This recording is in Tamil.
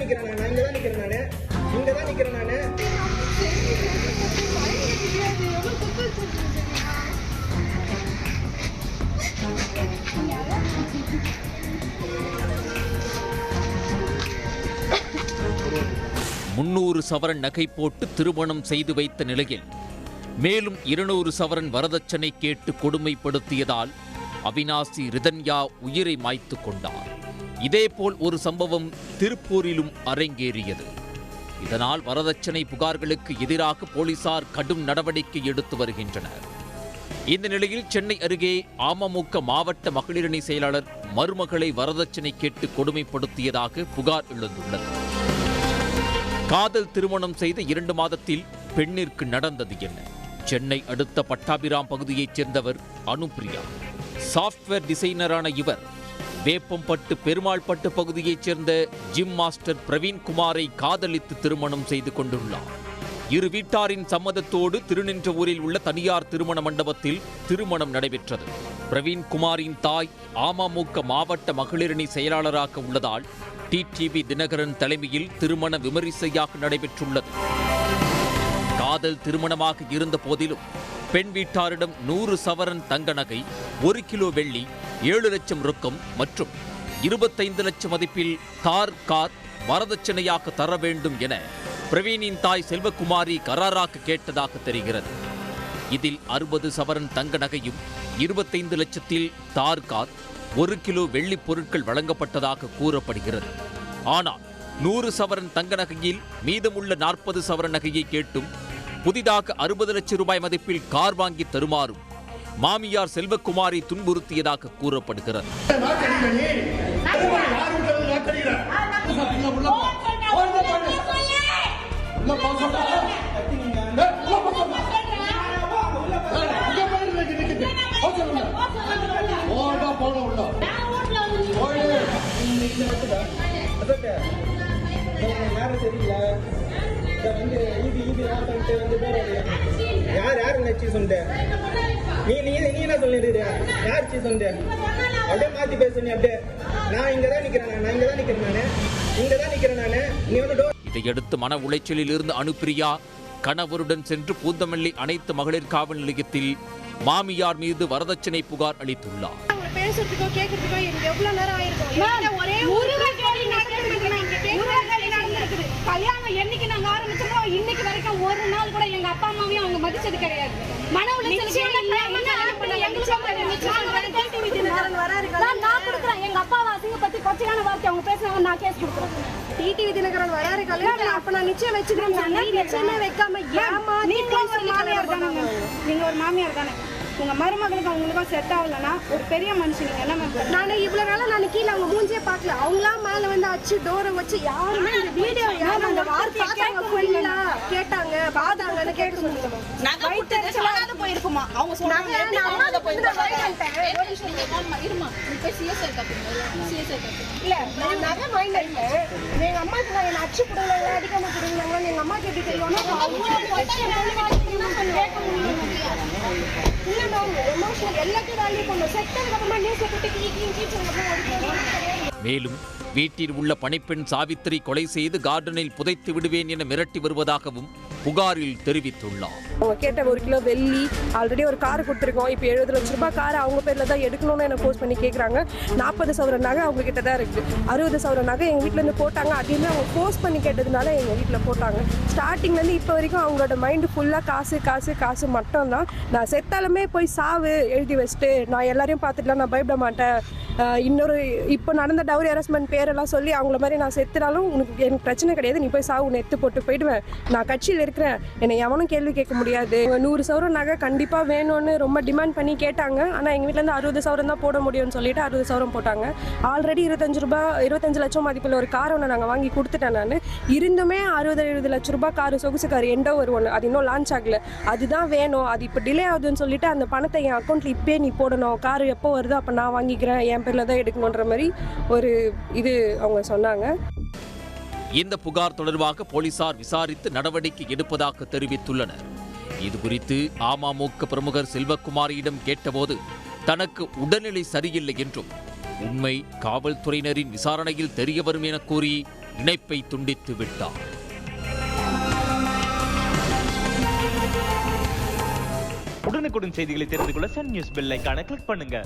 தான் நிக்கிறேன் நான் இங்க தான் நிக்கிறேன் நானு இங்க தான் நிக்கிறேன் நானு. முன்னூறு சவரன் நகை போட்டு திருமணம் செய்து வைத்த நிலையில் மேலும் 200 சவரன் வரதட்சணை கேட்டு கொடுமைப்படுத்தியதால் அவினாசி ரிதன்யா உயிரை மாய்த்து கொண்டார். இதேபோல் ஒரு சம்பவம் திருப்பூரிலும் அரங்கேறியது. இதனால் வரதட்சணை புகார்களுக்கு எதிராக போலீசார் கடும் நடவடிக்கை எடுத்து வருகின்றனர். இந்த நிலையில் சென்னை அருகே அமமுக மாவட்ட மகளிரணி செயலாளர் மருமகளை வரதட்சணை கேட்டு கொடுமைப்படுத்தியதாக புகார் எழுந்துள்ளது. காதல் திருமணம் செய்த 2 மாதத்தில் பெண்ணிற்கு நடந்தது என்ன? சென்னை அடுத்த பட்டாபிராம் பகுதியைச் சேர்ந்தவர் அனுப்பிரியா. சாஃப்ட்வேர் டிசைனரான இவர் வேப்பம்பட்டு பெருமாள்பட்டு பகுதியைச் சேர்ந்த ஜிம் மாஸ்டர் பிரவீன்குமாரை காதலித்து திருமணம் செய்து கொண்டுள்ளார். இரு வீட்டாரின் சம்மதத்தோடு திருநின்றவூரில் உள்ள தனியார் திருமண மண்டபத்தில் திருமணம் நடைபெற்றது. பிரவீன்குமாரின் தாய் அமமுக மாவட்ட மகளிரணி செயலாளராக உள்ளதால் டிடிவி தினகரன் தலைமையில் திருமண விமரிசையாக நடைபெற்றுள்ளது. காதல் திருமணமாக இருந்த போதிலும் பெண் வீட்டாரிடம் 100 சவரன் தங்க நகை, 1 கிலோ வெள்ளி, 7 லட்சம் ரொக்கம் மற்றும் 25 லட்சம் மதிப்பில் கார் வரதட்சணையாக தர வேண்டும் என பிரவீனின் தாய் செல்வகுமாரி கராராக கேட்டதாக தெரிகிறது. இதில் 60 சவரன் தங்க நகையும் 25 லட்சத்தில் தார், 1 கிலோ வெள்ளி பொருட்கள் வழங்கப்பட்டதாக கூறப்படுகிறது. ஆனால் 100 சவரன் தங்க நகையில் மீதமுள்ள 40 சவரன் நகையை கேட்டும் புதிதாக 60 லட்சம் ரூபாய் மதிப்பில் கார் வாங்கி தருமாறும் மாமியார் செல்வகுமாரி துன்புறுத்தியதாக கூறப்படுகிறது. இதையடுத்து மன உளைச்சலில் இருந்து அனுப்பிரியா கணவருடன் சென்று பூந்தமல்லி அனைத்து மகளிர் காவல் நிலையத்தில் மாமியார் மீது வரதட்சணை புகார் அளித்துள்ளார். பேசுறதுக்கோ கேட்கறதுக்கோ எனக்கு எவ்வளவு நேரம் ஆயிருக்கும். கல்யாணம் என்னைக்கு நாங்க ஆரம்பிச்சோமோ இன்னைக்கு வரைக்கும் ஒரு நாள் கூட எங்க அப்பா அம்மாவையும் அவங்க மதிச்சது கிடையாது. மன உளைச்சலுக்கு நான் கொடுக்குறேன். எங்க அப்பாவை அசிங்கப்பத்தி கொச்சையான வார்த்தை அவங்க பேசுறாங்க, நான் கேஸ் கொடுக்குறேன். டிடிவி தினகரன் வராரு கல்யாணம் அப்ப நான் நிச்சயம் வச்சுக்கிறேன். நிச்சயமே வைக்காம ஏமா நீங்க ஒரு மாமியார் தானே, நீங்க ஒரு மாமியார் தானே, உங்க மருமகளுக்கு அவங்களுக்கும் செட் ஆகலன்னா ஒரு பெரிய மனுஷன் நீங்க என்ன மேம்? நானே இவ்வளவு நாளா நான் கீழே அவங்க மூஞ்சியே பார்க்கல. அவங்களா மேல வந்து அச்சு டோரை வச்சு யாருமே இந்த வீடியோ யாரும் அந்த வார்த்தை கேட்டாங்க பாதாங்கன்னு கேட்க சொல்லுங்க. போயிருக்குமா அவங்க சொன்னாங்க. இல்ல நான் நகை வாங்கிட்டேன். எங்க அம்மாக்கு நான் என்ன அச்சு புடவை அடிக்காம கொடுங்க. எங்க அம்மா எப்படி தெரியும்? மேலும் வீட்டில் உள்ள பணிப்பெண் சாவித்திரி கொலை செய்து கார்டனில் புதைத்து விடுவேன் என மிரட்டி வருவதாகவும் புகாரில் தெரிவித்துள்ளார். அவங்க கேட்ட 1 கிலோ வெள்ளி, ஆல்ரெடி ஒரு கார் கொடுத்துருக்கோம். இப்போ 70 லட்சம் ரூபாய் கார் அவங்க பேர்ல தான் எடுக்கணும்னு என்ன போஸ்ட் பண்ணி கேட்குறாங்க. 40 சவரன் நகை அவங்க கிட்ட தான் இருக்கு. 60 சவரன் நகை எங்க வீட்டுல இருந்து போட்டாங்க. அதையுமே அவங்க போஸ்ட் பண்ணி கேட்டதுனால எங்க வீட்டுல போட்டாங்க. ஸ்டார்டிங்ல இருந்து இப்போ வரைக்கும் அவங்களோட மைண்டு ஃபுல்லா காசு காசு காசு மட்டும் தான். நான் செத்தாலுமே போய் சாவு எழுதி வச்சுட்டு நான் எல்லாரையும் பார்த்துட்டுலாம் நான் பயப்பட மாட்டேன். இன்னொரு இப்போ நடந்த டவுரி ஹராஸ்மெண்ட் பேரெல்லாம் சொல்லி அவங்கள மாதிரி நான் செத்துனாலும் எனக்கு பிரச்சனை கிடையாது, நீ போய் சாவு, உன்னை எத்து போட்டு போயிடுவேன், நான் கட்சியில் இருக்கிறேன், என்னை எவனும் கேள்வி கேட்க முடியாது. 100 சவரன் நகை கண்டிப்பாக வேணும்னு ரொம்ப டிமாண்ட் பண்ணி கேட்டாங்க. ஆனால் எங்கள் வீட்டிலேருந்து 60 சவரன் தான் போட முடியும்னு சொல்லிட்டு 60 சவரன் போட்டாங்க. ஆல்ரெடி 25 லட்சம் மதிப்பில் ஒரு கார் ஒன்று நாங்கள் வாங்கி கொடுத்துட்டேன். நான் இருந்துமே 60-70 லட்சம் ரூபாய் கார், சொகுசு கார் எண்டோ ஒரு ஒன்று, அது இன்னும் லான்ச் ஆகலை, அதுதான் வேணும், அது இப்போ டிலே ஆகுதுன்னு சொல்லிட்டு அந்த பணத்தை என் அக்கௌண்ட்டில் இப்போயே நீ போடணும், கார் எப்போ வருதோ அப்போ நான் வாங்கிக்கிறேன், என் பேரில் தான் எடுக்கணுன்ற மாதிரி ஒரு இது அவங்க சொன்னாங்க. இந்த புகார் தொடர்பாக போலீசார் விசாரித்து நடவடிக்கை எடுப்பதாக தெரிவித்துள்ளனர். இதுகுறித்து அமமுக பிரமுகர் செல்வகுமாரியிடம் கேட்டபோது தனக்கு உடல்நிலை சரியில்லை என்றும் உண்மை காவல்துறையினரின் விசாரணையில் தெரியவரும் என கூறி இணைப்பை துண்டித்து விட்டார். உடனுக்குடன் செய்திகளை தெரிந்து கொள்ள சன் நியூஸ் பெல் ஐகானை கிளிக் பண்ணுங்க.